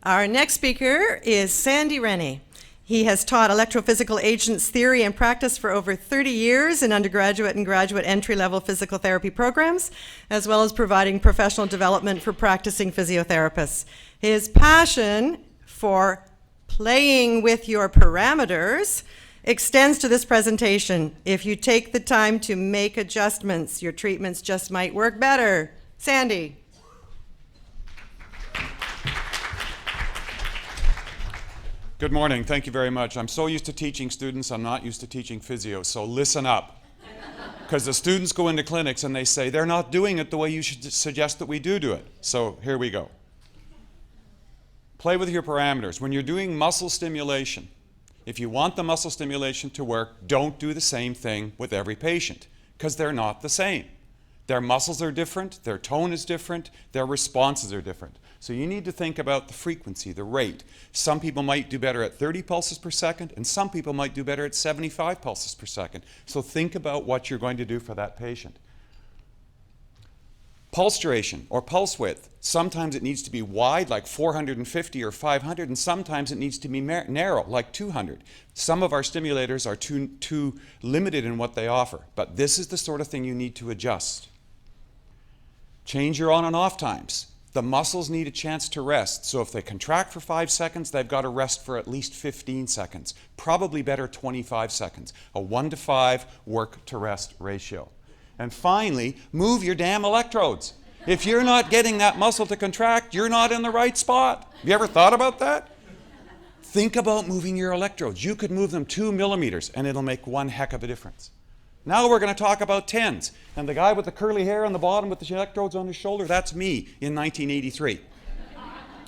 Our next speaker is Sandy Rennie. He has taught electrophysical agents theory and practice for over 30 years in undergraduate and graduate entry-level physical therapy programs, as well as providing professional development for practicing physiotherapists. His passion for playing with your parameters extends to this presentation. If you take the time to make adjustments, your treatments just might work better. Sandy. Good morning. Thank you very much. I'm so used to teaching students, I'm not used to teaching physio, so listen up. Because the students go into clinics and they say, they're not doing it the way you should suggest that we do it. So here we go. Play with your parameters. When you're doing muscle stimulation, if you want the muscle stimulation to work, don't do the same thing with every patient, because they're not the same. Their muscles are different, their tone is different, their responses are different. So you need to think about the frequency, the rate. Some people might do better at 30 pulses per second, and some people might do better at 75 pulses per second. So think about what you're going to do for that patient. Pulse duration or pulse width. Sometimes it needs to be wide, like 450 or 500, and sometimes it needs to be narrow, like 200. Some of our stimulators are too limited in what they offer, but this is the sort of thing you need to adjust. Change your on and off times. The muscles need a chance to rest, so if they contract for 5 seconds, they've got to rest for at least 15 seconds. Probably better 25 seconds. A 1-to-5 work to rest ratio. And finally, move your damn electrodes. If you're not getting that muscle to contract, you're not in the right spot. Have you ever thought about that? Think about moving your electrodes. You could move them 2 millimeters and it'll make one heck of a difference. Now we're going to talk about TENS. And the guy with the curly hair on the bottom with the electrodes on his shoulder, that's me in 1983.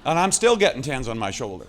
And I'm still getting TENS on my shoulder.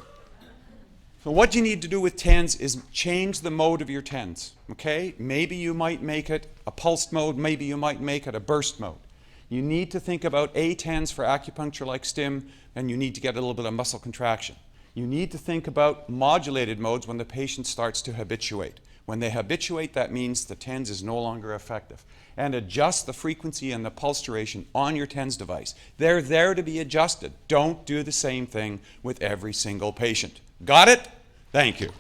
So what you need to do with TENS is change the mode of your TENS, okay? Maybe you might make it a pulsed mode, maybe you might make it a burst mode. You need to think about A-TENS for acupuncture like stim, and you need to get a little bit of muscle contraction. You need to think about modulated modes when the patient starts to habituate. When they habituate, that means the TENS is no longer effective. And adjust the frequency and the pulse duration on your TENS device. They're there to be adjusted. Don't do the same thing with every single patient. Got it? Thank you.